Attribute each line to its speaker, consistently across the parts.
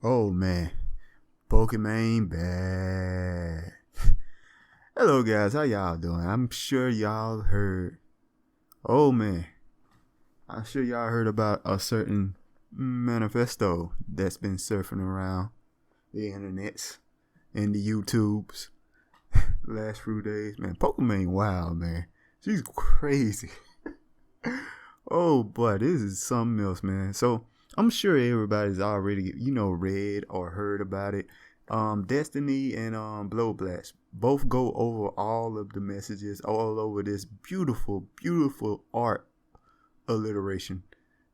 Speaker 1: Oh man, Pokimane Baaaaaaaaaaad. Hello guys, how y'all doing? I'm sure y'all heard. Oh man, I'm sure y'all heard about a certain manifesto that's been surfing around the internets and the YouTubes last few days. Man, Pokimane wild, man. She's crazy. Oh boy, this is something else, man. So I'm sure everybody's already, read or heard about it. Destiny and Blow Blast both go over all of the messages, all over this beautiful, beautiful art alliteration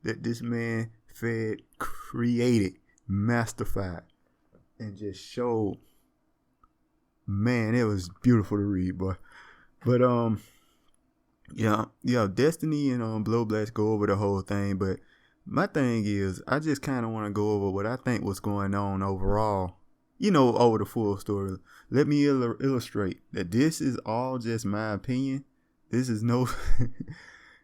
Speaker 1: that this man Fed created, masterfied, and just showed. Man, it was beautiful to read, boy. But yeah, Destiny and Blow Blast go over the whole thing, but my thing is, I just kind of want to go over what I think was going on overall, over the full story. Let me illustrate that this is all just my opinion. This is no,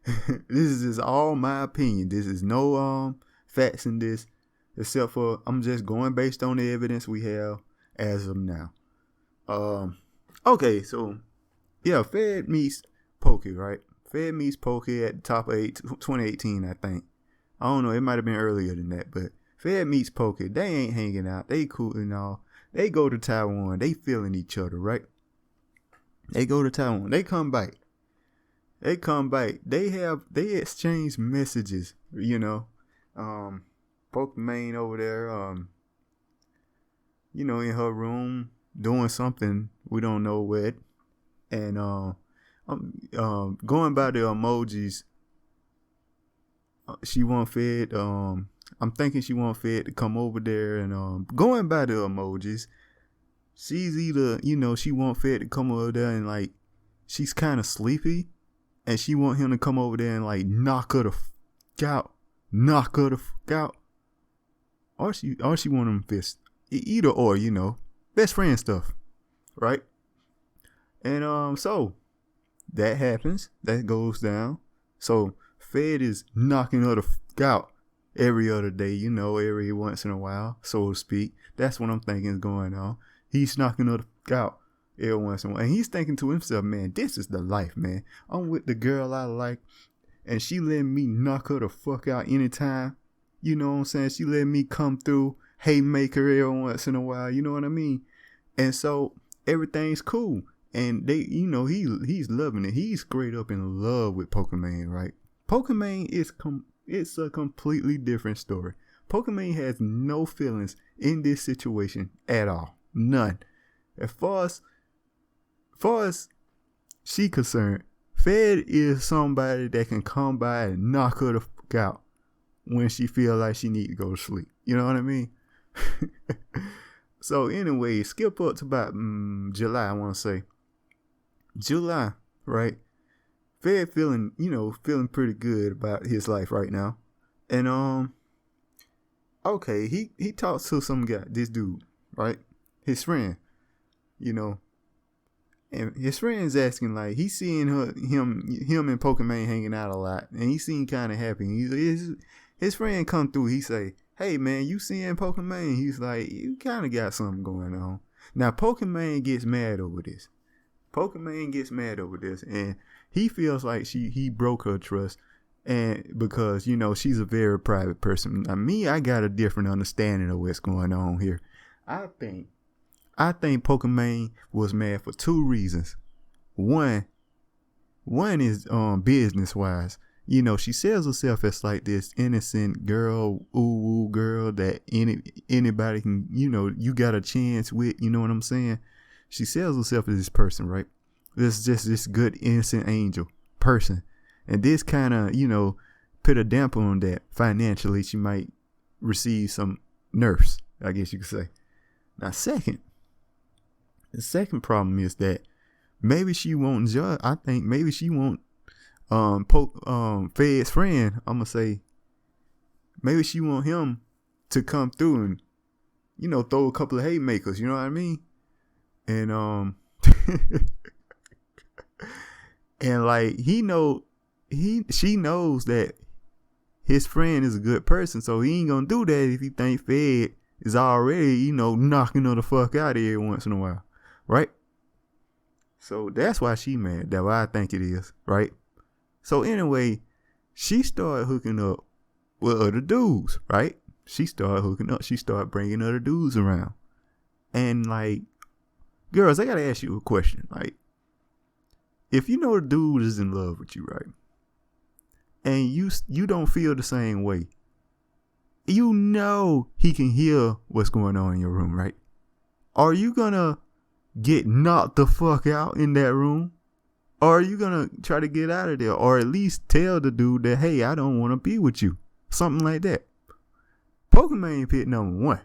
Speaker 1: this is just all my opinion. This is no facts in this, except for I'm just going based on the evidence we have as of now. Okay, so yeah, Fed meets Pokey, right? Fed meets Pokey at the top of 2018, I think. I don't know, it might have been earlier than that, but Fed meets Pokey. They ain't hanging out. They cool and all. They go to Taiwan. They feeling each other, right? They go to Taiwan. They come back. They exchange messages, Pokimane over there, in her room doing something we don't know what. And going by the emojis, she want Fed. I'm thinking she want Fed to come over there, and going by the emojis, she's either she want Fed to come over there and like she's kind of sleepy, and she want him to come over there and like knock her the fuck out, or she want him fist. Either or, best friend stuff, right? And so that happens. That goes down. So Fed is knocking her the fuck out every other day, every once in a while, so to speak. That's what I'm thinking is going on. He's knocking her the fuck out every once in a while. And he's thinking to himself, man, this is the life, man. I'm with the girl I like, and she letting me knock her the fuck out anytime. You know what I'm saying? She letting me come through, haymaker every once in a while. You know what I mean? And so everything's cool. And they, he's loving it. He's straight up in love with Pokimane, right? Pokimane it's a completely different story. Pokimane has no feelings in this situation at all. None. As far as she concerned, Fed is somebody that can come by and knock her the fuck out when she feel like she need to go to sleep. You know what I mean? So anyway, skip up to about July, I want to say. July, right? Fed feeling pretty good about his life right now. And okay, he talks to some guy, this dude, right? His friend, and his friend's asking, like, he's seeing him and Pokimane hanging out a lot, and he seemed kind of happy. His friend come through, he say, hey man, you seeing Pokimane? He's like, you kind of got something going on. Now Pokimane gets mad over this. And he feels like he broke her trust, and because she's a very private person. Now me, I got a different understanding of what's going on here. I think Pokimane was mad for two reasons. One is business wise. She sells herself as like this innocent girl, ooh girl that anybody can, you got a chance with. You know what I'm saying? She sells herself as this person, right? This good innocent angel person, and this kind of put a damper on that. Financially, she might receive some nerfs, I guess you could say. Now, the second problem is that maybe she won't judge. I think maybe she won't Fed's friend. I'm gonna say maybe she want him to come through and throw a couple of haymakers. You know what I mean? And and like she knows that his friend is a good person, so he ain't gonna do that if he think Fed is already, knocking her the fuck out every once in a while, right? So that's why she mad. That's why I think it is, right? So anyway, she started hooking up with other dudes, right? She started hooking up. She started bringing other dudes around. And like, girls, I gotta ask you a question. Like, if you know the dude is in love with you, right? And you don't feel the same way. You know he can hear what's going on in your room, right? Are you gonna get knocked the fuck out in that room? Or are you gonna try to get out of there? Or at least tell the dude that, hey, I don't want to be with you. Something like that. Pokimane picked number 1.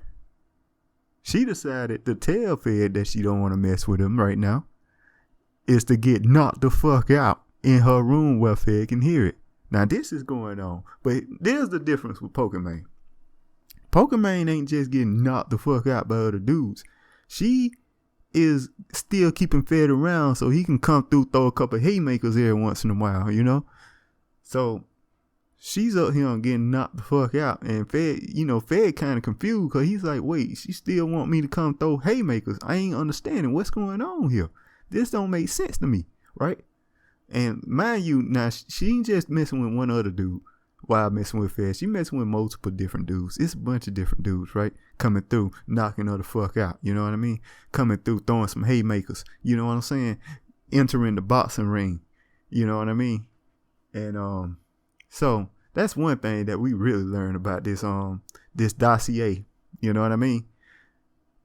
Speaker 1: She decided to tell Fed that she don't want to mess with him right now. Is to get knocked the fuck out in her room where Fed can hear it. Now this is going on. But there's the difference with Pokimane. Pokimane ain't just getting knocked the fuck out by other dudes. She is still keeping Fed around so he can come through, throw a couple haymakers every once in a while, So she's up here getting knocked the fuck out. And Fed kind of confused because he's like, wait, she still want me to come throw haymakers? I ain't understanding what's going on here. This don't make sense to me, right? And mind you, now she ain't just messing with one other dude while messing with Fed. She messing with multiple different dudes. It's a bunch of different dudes, right? Coming through, knocking her the fuck out. You know what I mean? Coming through, throwing some haymakers. You know what I'm saying? Entering the boxing ring. You know what I mean? And so that's one thing that we really learned about this dossier. You know what I mean?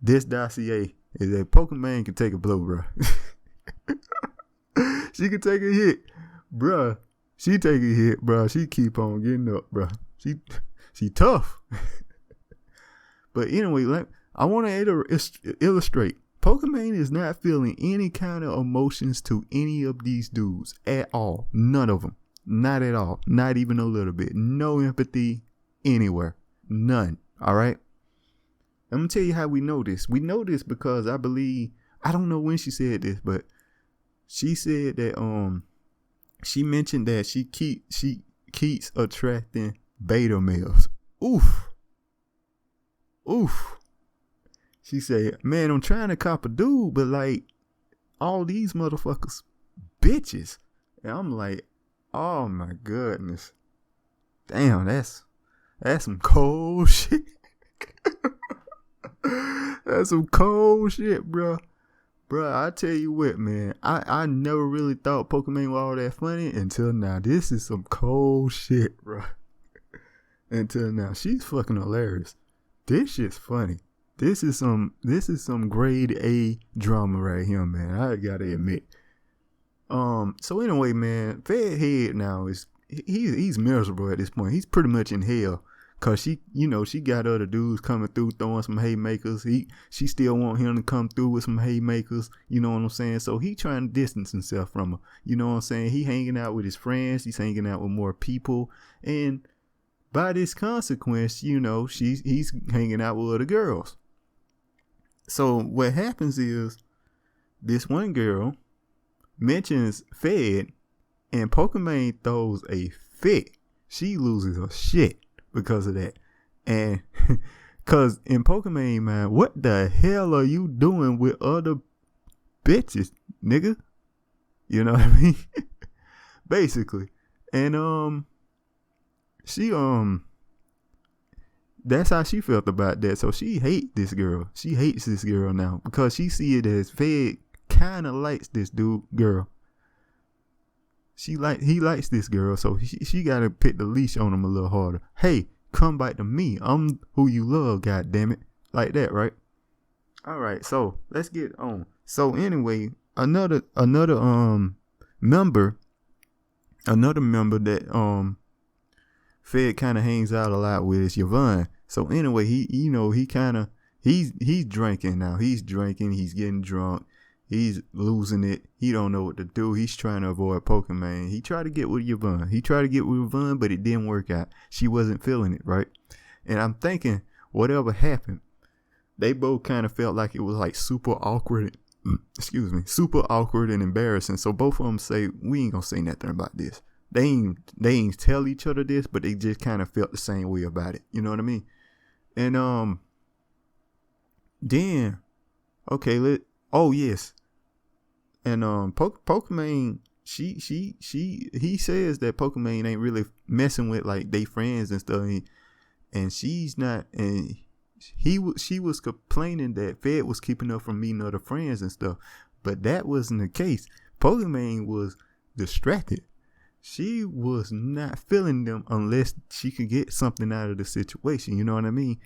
Speaker 1: This dossier is that Pokimane can take a blow, bro. She can take a hit, bruh. She take a hit, bruh. She keep on getting up, bruh. She tough. But anyway, I want to illustrate. Pokimane is not feeling any kind of emotions to any of these dudes at all. None of them. Not at all. Not even a little bit. No empathy anywhere. None. All right? I'm going to tell you how we know this. We know this because I don't know when she said this, but she said that she mentioned that she keeps attracting beta males. Oof. She said, man, I'm trying to cop a dude, but like all these motherfuckers bitches. And I'm like, oh my goodness. Damn, that's some cold shit. That's some cold shit, bro. Bro, I tell you what, man. I never really thought Pokimane was all that funny until now. This is some cold shit, bro. Until now. She's fucking hilarious. This shit's funny. This is some grade A drama right here, man. I gotta admit. So anyway, man, Fed Head now he's miserable at this point. He's pretty much in hell. Cause she got other dudes coming through throwing some haymakers. She still want him to come through with some haymakers. You know what I'm saying? So he trying to distance himself from her. You know what I'm saying? He hanging out with his friends. He's hanging out with more people. And by this consequence, he's hanging out with other girls. So what happens is this one girl mentions Fed and Pokimane throws a fit. She loses her shit because of that. And cause in Pokimane, man, what the hell are you doing with other bitches, nigga? You know what I mean? Basically. And she that's how she felt about that. So she hates this girl. She hates this girl now because she see it as Fed kind of likes this girl. He likes this girl, so she gotta put the leash on him a little harder. Hey, come back to me. I'm who you love, goddammit. Like that, right? Alright, so let's get on. So anyway, another member that Fed kind of hangs out a lot with is Yvonne. So anyway, he's drinking now. He's drinking, he's getting drunk. He's losing it. He don't know what to do. He's trying to avoid Pokimane. He tried to get with Yvonne. But it didn't work out. She wasn't feeling it, right? And I'm thinking, whatever happened, they both kind of felt like it was like super awkward and embarrassing. So both of them say, we ain't gonna say nothing about this. They ain't tell each other this, but they just kind of felt the same way about it. You know what I mean? And Then, okay, oh yes. And Pokimane, he says that Pokimane ain't really messing with like they friends and stuff, and she's not, and she was complaining that Fed was keeping her from meeting other friends and stuff, but that wasn't the case. Pokimane was distracted. She was not feeling them unless she could get something out of the situation. You know what I mean?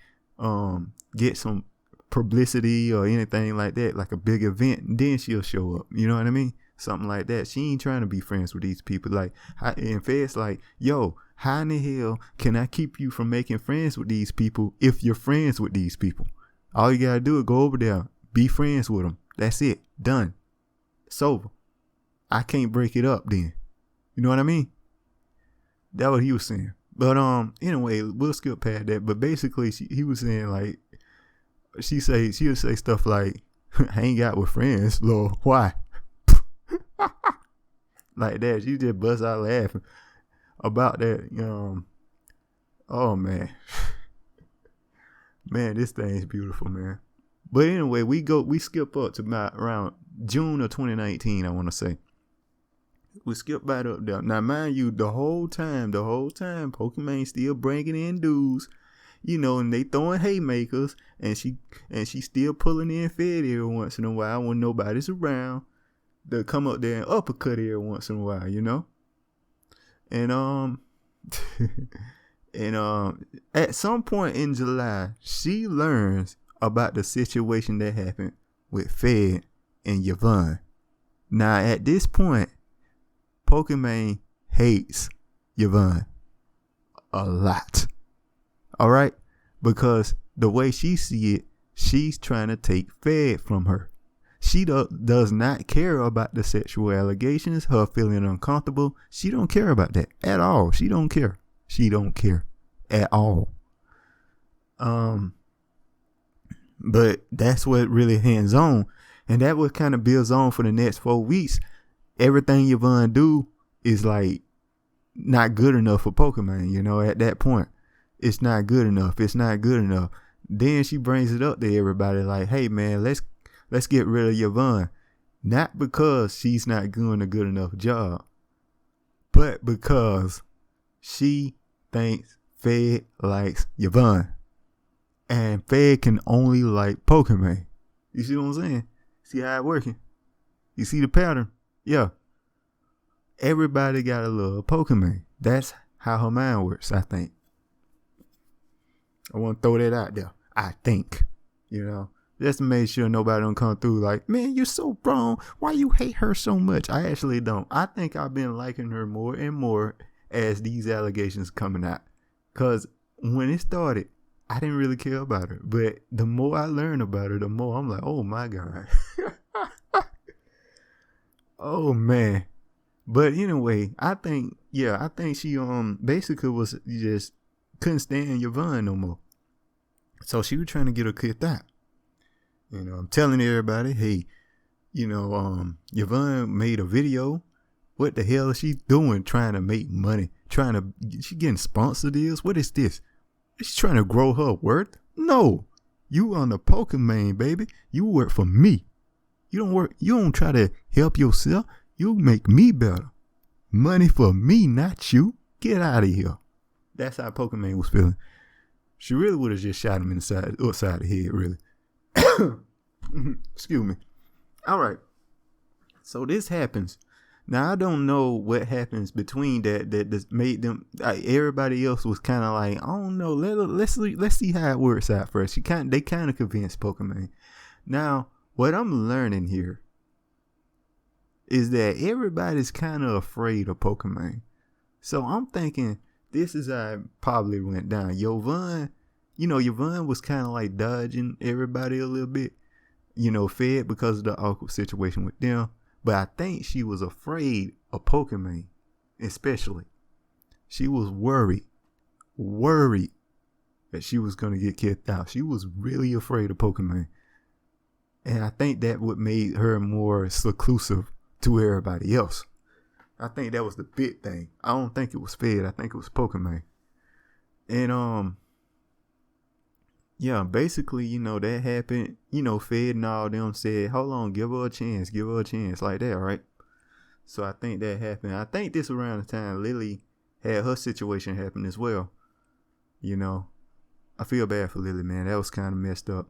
Speaker 1: Get some publicity or anything like that, like a big event, and then she'll show up. You know what I mean? Something like that. She ain't trying to be friends with these people. Like, and Fed's like, yo, how in the hell can I keep you from making friends with these people if you're friends with these people? All you gotta do is go over there, be friends with them. That's it. Done. It's over. I can't break it up then. You know what I mean? That's what he was saying. But anyway, we'll skip past that. But basically, he was saying like, she'll say stuff like, hang out with friends, Lord, why? Like that. She just bust out laughing about that. Oh man. Man, this thing's beautiful, man. But anyway, we skip up to about around June of 2019, I want to say. We skip right up there. Now, mind you, the whole time, Pokimane still bringing in dudes, and they throwing haymakers, and she still pulling in Fed every once in a while when nobody's around. They'll come up there and uppercut every once in a while, And at some point in July, she learns about the situation that happened with Fed and Yvonne. Now, at this point, Pokimane hates Yvonne a lot. All right? Because the way she see it, she's trying to take Fed from her. She does not care about the sexual allegations, her feeling uncomfortable. She don't care about that at all. She don't care. She don't care at all. But that's what really hands on. And that what kind of builds on for the next 4 weeks. Everything Yvonne do is like not good enough for Pokimane, at that point. It's not good enough. It's not good enough. Then she brings it up to everybody like, hey man, let's get rid of Yvonne. Not because she's not doing a good enough job, but because she thinks Fed likes Yvonne. And Fed can only like Pokimane. You see what I'm saying? See how it working? You see the pattern? Yeah. Everybody gotta love Pokimane. That's how her mind works, I think. I want to throw that out there. I think. Just to make sure nobody don't come through like, man, you're so wrong. Why you hate her so much? I actually don't. I think I've been liking her more and more as these allegations coming out. Because when it started, I didn't really care about her. But the more I learn about her, the more I'm like, oh my God. Oh man. But anyway, I think she basically was just couldn't stand Yvonne no more. So she was trying to get her kicked out. I'm telling everybody, hey, Yvonne made a video. What the hell is she doing trying to make money? She getting sponsor deals? What is this? Is she trying to grow her worth? No. You on the Pokimane, baby. You work for me. You don't try to help yourself. You make me better. Money for me, not you. Get out of here. That's how Pokimane was feeling. She really would have just shot him upside the head, really. Excuse me. All right. So this happens. Now, I don't know what happens between that made them, everybody else was kind of like, I don't know, let's see how it works out first. They kind of convinced Pokimane. Now, what I'm learning here is that everybody's kind of afraid of Pokimane. So I'm thinking this is how it probably went down. Yvonne was kind of like dodging everybody a little bit, Fed because of the awkward situation with them. But I think she was afraid of Pokimane, especially. She was worried that she was going to get kicked out. She was really afraid of Pokimane. And I think that would made her more seclusive to everybody else. I think that was the big thing. I don't think it was Fed. I think it was Pokimane. And yeah, basically, that happened. Fed and all them said, hold on, give her a chance, like that, right? So I think that happened. I think this around the time Lily had her situation happen as well. You know, I feel bad for Lily, man. That was kind of messed up.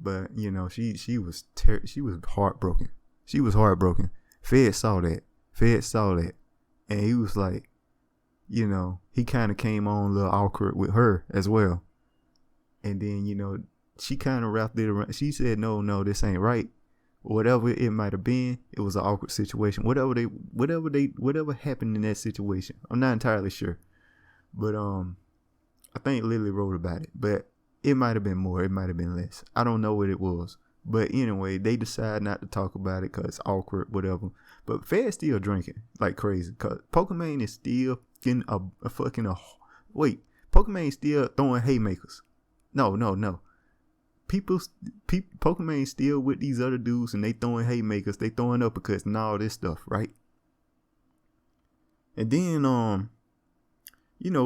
Speaker 1: But she was heartbroken. She was heartbroken. Fed saw that. And he was like, he kind of came on a little awkward with her as well. And then she kind of wrapped it around. She said, no, this ain't right. Whatever it might have been, it was an awkward situation. Whatever happened in that situation, I'm not entirely sure. But I think Lily wrote about it. But it might have been more, it might have been less. I don't know what it was. But anyway, they decide not to talk about it because it's awkward, whatever. But Fed's still drinking like crazy. Because Pokimane is still getting wait, Pokimane still throwing haymakers. No. Pokimane still with these other dudes and they throwing haymakers, they throwing uppercuts and all this stuff, right? And then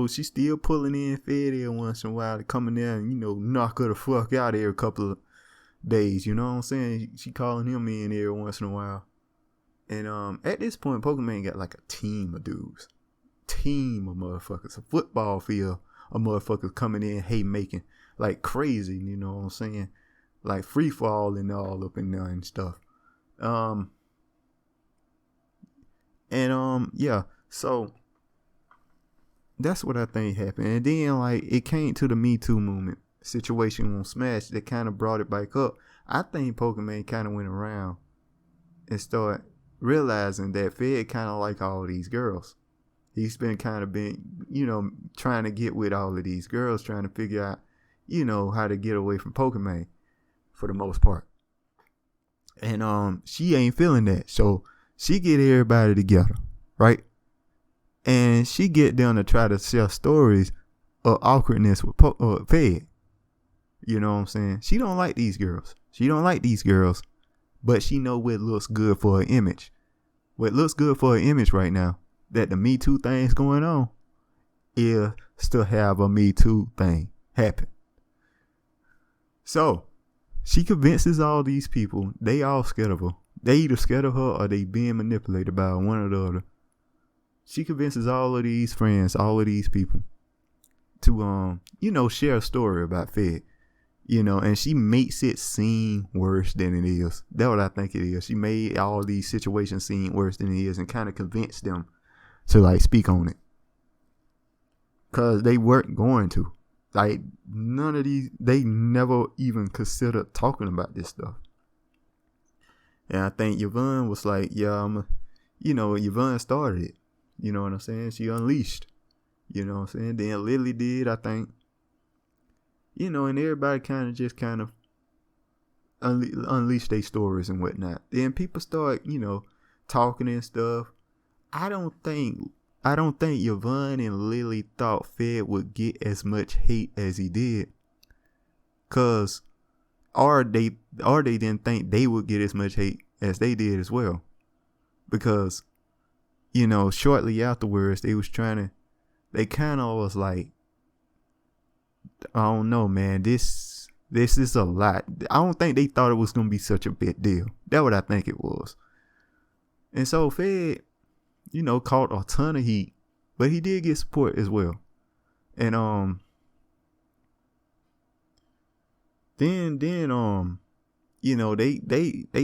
Speaker 1: she's still pulling in Fed every once in a while to come in there and knock her the fuck out every couple of days. You know what I'm saying? She calling him in every once in a while. And at this point, Pokimane got like a team of dudes, team of motherfuckers, a football field of motherfuckers coming in haymaking like crazy, you know what I'm saying? Like free falling all up in there and stuff. Yeah, so that's what I think happened. And then like it came to the Me Too movement situation on Smash that kind of brought it back up. I think Pokimane kind of went around and started realizing that Fed kind of like all these girls. He's been trying to get with all of these girls, trying to figure out how to get away from Pokimane for the most part. And she ain't feeling that. So she get everybody together, right? And she get them to try to share stories of awkwardness with Fed. You know what I'm saying? She don't like these girls. But she know what looks good for her image. What looks good for her image right now, that the Me Too thing's going on, is to have a Me Too thing happen. So, she convinces all these people, they all scared of her. They either scared of her or they being manipulated by one or the other. She convinces all of these friends, all of these people to, share a story about Fed. And she makes it seem worse than it is. That's what I think it is. She made all these situations seem worse than it is and kind of convinced them to like speak on it. Cause they weren't going to. Like none of these, they never even considered talking about this stuff. And I think Yvonne was like, yeah, Yvonne started it. You know what I'm saying? She unleashed. You know what I'm saying? Then Lily did, I think. And everybody kind of unleashed their stories and whatnot. Then people start, talking and stuff. I don't think Yvonne and Lily thought Fed would get as much hate as he did. Or they didn't think they would get as much hate as they did as well. Because, shortly afterwards, they kind of was like, I don't know, man, this is a lot. I don't think they thought it was going to be such a big deal. That's what I think it was. And so Fed, caught a ton of heat, but he did get support as well. And then they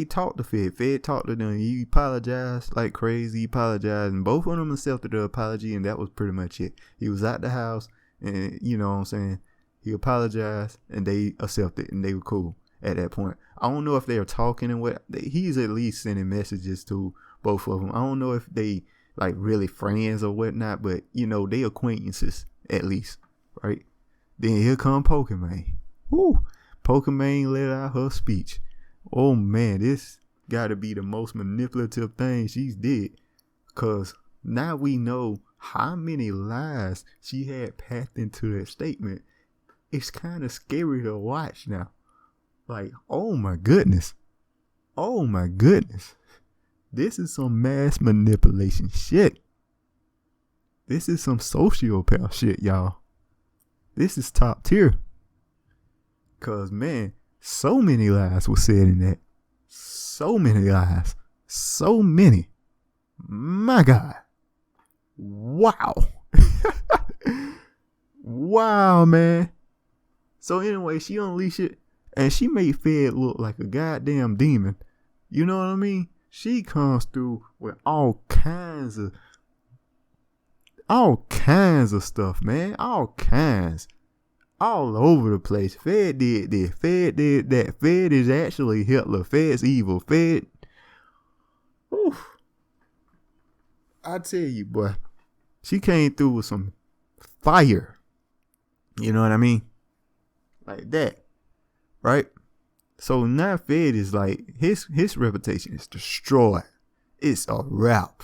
Speaker 1: talked to Fed. Fed talked to them. He apologized like crazy. He apologized, and both of them accepted the apology, and that was pretty much it. He was at the house, and you know what I'm saying, he apologized, and they accepted, and they were cool at that point. I don't know if they were talking and what. He's at least sending messages to both of them. I don't know if they like really friends or whatnot, but they acquaintances at least, right? Then here come Pokimane. Woo! Pokimane let out her speech. Oh man, this gotta be the most manipulative thing she's did. Cause now we know how many lies she had packed into that statement. It's kind of scary to watch now. Like, oh my goodness. This is some mass manipulation shit. This is some sociopath shit, y'all. This is top tier. Cause man, so many lies were said in that. So many lies. So many. My God. Wow. Wow, man. So anyway, she unleashed it and she made Fed look like a goddamn demon. You know what I mean? She comes through with all kinds of stuff, man. All kinds. All over the place. Fed did this. Fed did that. Fed is actually Hitler. Fed's evil. Fed. Oof. I tell you, boy. She came through with some fire. You know what I mean? Like that. Right? So now Fed is like, his reputation is destroyed. It's a wrap.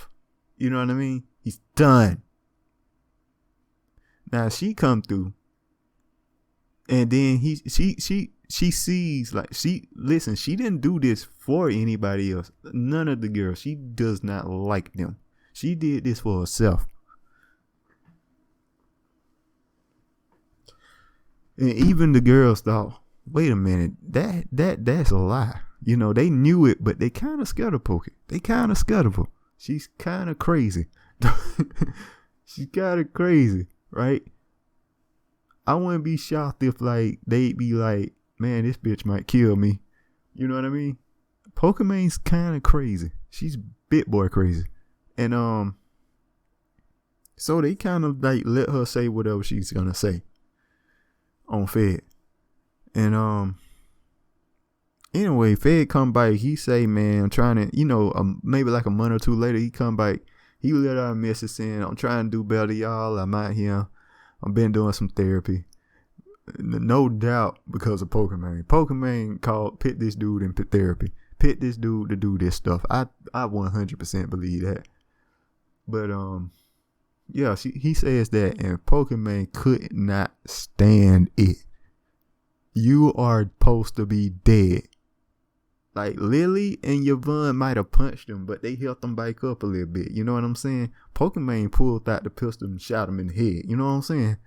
Speaker 1: You know what I mean? He's done. Now she come through. And then she sees, like, she didn't do this for anybody else. None of the girls. She does not like them. She did this for herself. And even the girls thought, wait a minute, that's a lie. You know, they knew it, but they kind of scared of Pokey. They kind of scared of her. She's kind of crazy. She's kind of crazy, right? I wouldn't be shocked if, like, they'd be like, man, this bitch might kill me. You know what I mean? Pokimane's kind of crazy. She's bit boy crazy. And, so they kind of, like, let her say whatever she's gonna say on Fed. And, anyway, Fed come back. He say, man, I'm trying to, you know, maybe like a month or two later, he come back. He let out a message saying, I'm trying to do better, y'all. I'm out here. I've been doing some therapy. No doubt because of Pokimane. Pokimane picked this dude in therapy. Picked this dude to do this stuff. I 100% believe that. But, yeah, he says that, and Pokimane could not stand it. You are supposed to be dead. Like, Lily and Yvonne might have punched him, but they helped him back up a little bit. You know what I'm saying? Pokimane pulled out the pistol and shot him in the head. You know what I'm saying?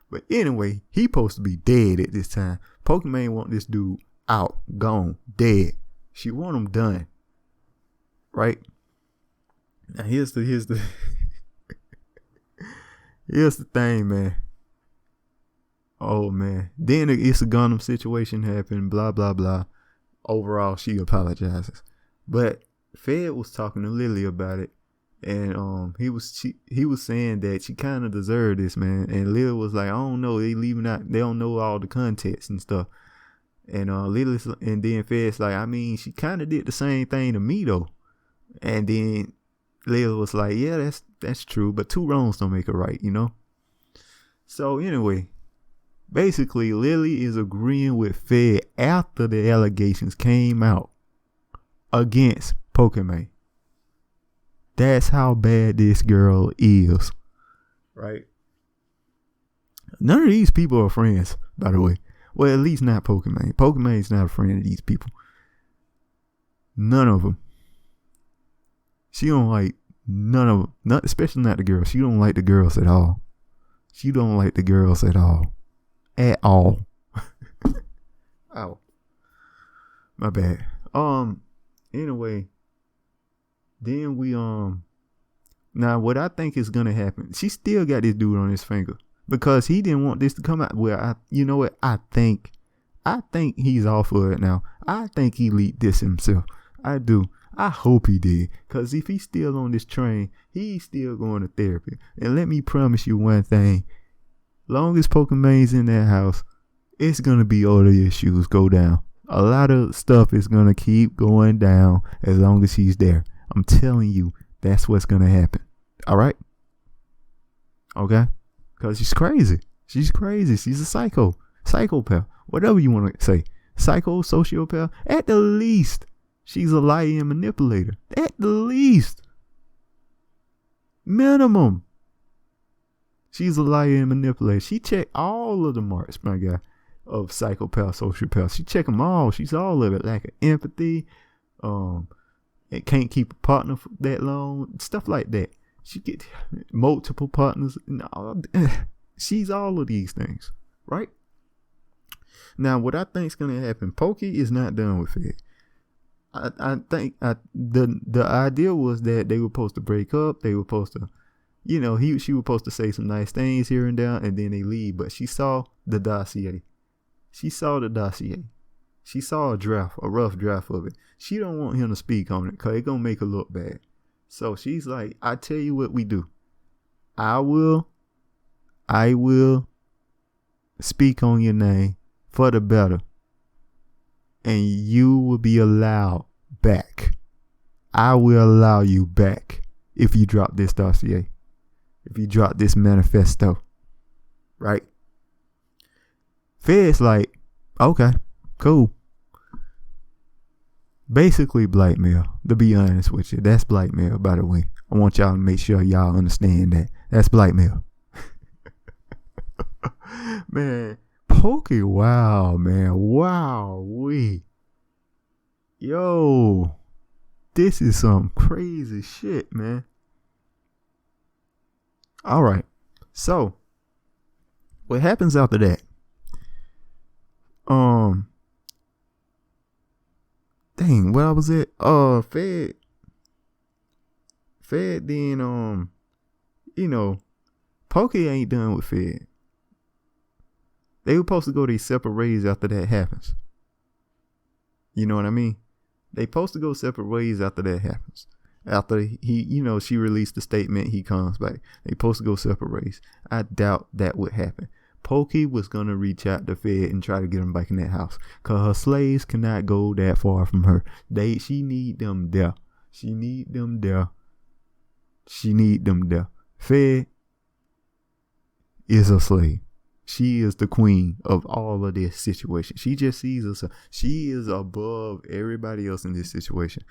Speaker 1: But anyway, he supposed to be dead at this time. Pokimane want this dude out, gone, dead. She want him done. Right? Now here's the here's the thing, man. Oh man. Then it's a Gundam situation happened, blah blah blah. Overall, she apologizes. But Fed was talking to Lily about it. And he was saying that she kinda deserved this, man. And Lily was like, I don't know, they don't know all the context and stuff. And and then Fed's like, I mean, she kinda did the same thing to me though. And then Lily was like, yeah, that's true, but two wrongs don't make a right, you know? So anyway, basically Lily is agreeing with Fed after the allegations came out against Pokimane. That's how bad this girl is. Right? None of these people are friends, by the way. Well, at least not Pokimane. Pokimane's not a friend of these people. None of them. She don't like none of them. Especially not the girls. She don't like the girls at all. She don't like the girls at all. At all. Ow. My bad. Anyway. Then we now what I think is gonna happen, she still got this dude on his finger because he didn't want this to come out. Well, you know what? I think he's all for it now. I think he leaked this himself. I do. I hope he did, because if he's still on this train, he's still going to therapy. And let me promise you one thing: long as Pokimane's in that house, it's gonna be other issues go down. A lot of stuff is gonna keep going down as long as he's there. I'm telling you, that's what's gonna happen. All right? Okay? Because she's crazy. She's crazy. She's a psychopath, whatever you want to say. Psycho, sociopath. At the least, she's a liar and manipulator. At the least. Minimum. She's a liar and manipulator. She checked all of the marks, my guy, of psychopath, sociopath. She checked them all. She's all of it. Lack of empathy. It can't keep a partner for that long. Stuff like that. She get multiple partners. She's all of these things. Right? Now, what I think is gonna happen, Pokey is not done with Fed. I think the idea was that they were supposed to break up. They were supposed to, she was supposed to say some nice things here and there, and then they leave. But she saw the dossier. She saw the dossier. She saw a rough draft of it. She don't want him to speak on it because it's gonna make her look bad. So she's like, I tell you what we do. I will speak on your name for the better. And you will be allowed back. I will allow you back if you drop this dossier. If you drop this manifesto. Right? Fed's like, okay, cool. Basically blackmail, to be honest with you. That's blackmail, by the way. I want y'all to make sure y'all understand that. That's blackmail. Man, Pokey, wow, man. Wow, yo, this is some crazy shit, man. All right. So, what happens after that? Dang, where I was at? Fed then, Pokey ain't done with Fed. They were supposed to go their separate ways after that happens. You know what I mean? They supposed to go separate ways after that happens. After he, she released the statement, he comes back. They supposed to go separate ways. I doubt that would happen. Pokey was going to reach out to Fed and try to get him back in that house. Because her slaves cannot go that far from her. She need them there. She need them there. Fed is a slave. She is the queen of all of this situation. She just sees herself. She is above everybody else in this situation.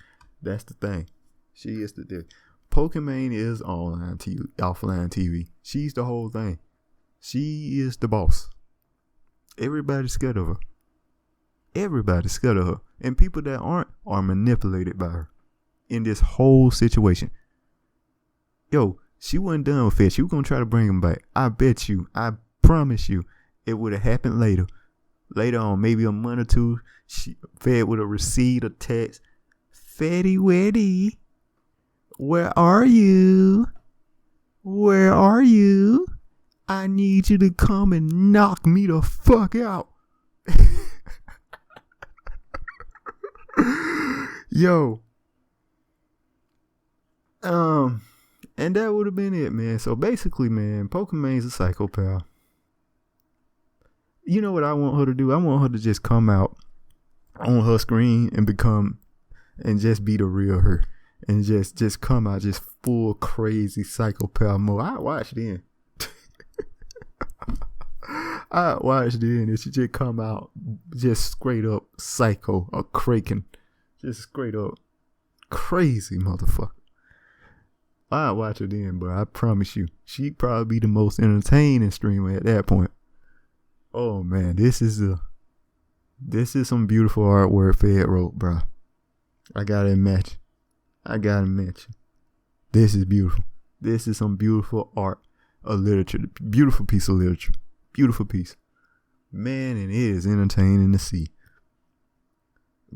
Speaker 1: That's the thing. She is the dick. Pokimane is offline TV. She's the whole thing. She is the boss. Everybody's scared of her. Everybody's scared of her. And people that aren't are manipulated by her in this whole situation. Yo, she wasn't done with it. She was going to try to bring him back. I bet you. I promise you it would have happened later on, maybe a month or two. Fed would have received a text. Fetty Weddy, where are you? I need you to come and knock me the fuck out. Yo, and that would have been it, man. So basically, man, Pokimane's a psychopath. You know what I want her to do? I want her to just come out on her screen and just be the real her. And just come out just full crazy psychopath mode. I watched then. And she just come out just straight up psycho or kraken. Just straight up crazy motherfucker. I watch her then, but I promise you, she'd probably be the most entertaining streamer at that point. Oh man, this is some beautiful artwork Fed wrote, bro. I gotta admit. This is beautiful. This is some beautiful art of literature. Beautiful piece of literature. Beautiful piece. Man, and it is entertaining to see.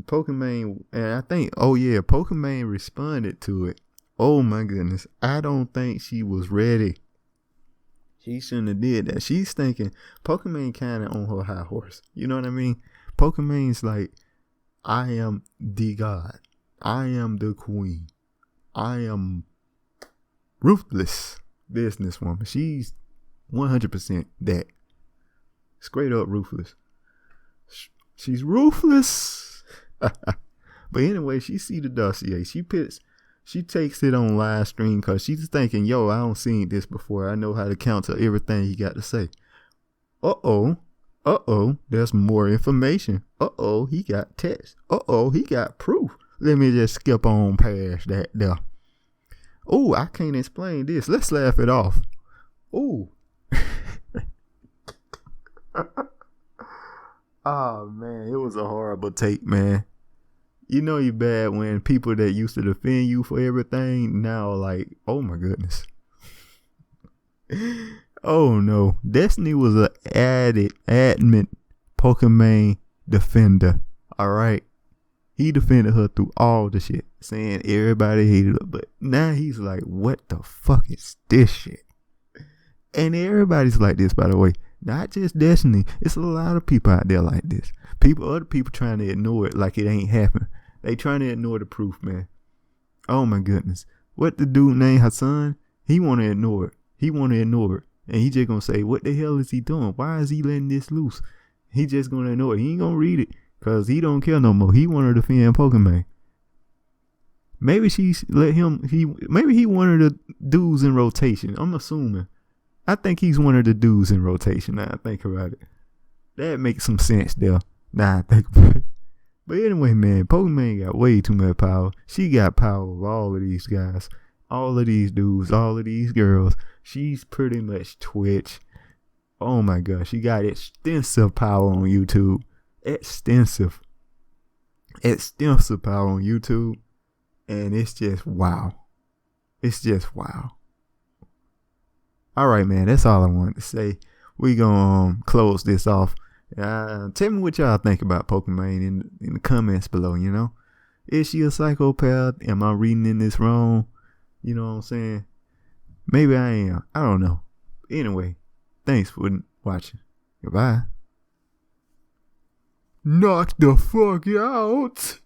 Speaker 1: Pokimane, and I think, Pokimane responded to it. Oh my goodness. I don't think she was ready. She shouldn't have did that. She's thinking Pokimane kind of on her high horse. You know what I mean? Pokimane's like, I am the god. I am the queen. I am ruthless businesswoman. She's 100% that. Straight up ruthless. She's ruthless. But anyway, she see the dossier. She takes it on live stream because she's thinking, yo, I don't seen this before. I know how to counter everything he got to say. There's more information. He got text. He got proof. Let me just skip on past that there. Oh, I can't explain this. Let's laugh it off. Oh. Oh, man, it was a horrible take, man. You know you bad when people that used to defend you for everything now are like, oh my goodness. Oh no. Destiny was an adamant Pokimane defender. All right. He defended her through all the shit, saying everybody hated her. But now he's like, what the fuck is this shit? And everybody's like this, by the way. Not just Destiny. It's a lot of people out there like this. Other people trying to ignore it like it ain't happened. They trying to ignore the proof, man. Oh my goodness. What the dude named Hassan? He want to ignore it. And he just gonna say, what the hell is he doing? Why is he letting this loose? He just gonna ignore it. He ain't gonna read it. Cause he don't care no more. He want to defend Pokimane. Maybe maybe he one of the dudes in rotation. I'm assuming. I think he's one of the dudes in rotation. Now I think about it. That makes some sense there. Now I think about it. But anyway, man, Pokimane got way too much power. She got power of all of these guys, all of these dudes, all of these girls. She's pretty much Twitch. Oh my God, she got extensive power on YouTube. Extensive power on YouTube. And it's just wow. Alright, man, that's all I wanted to say. We gonna close this off. Tell me what y'all think about Pokimane in the comments below, you know. Is she a psychopath? Am I reading in this wrong? You know what I'm saying? Maybe I am. I don't know. Anyway, thanks for watching. Goodbye. Knock the fuck out.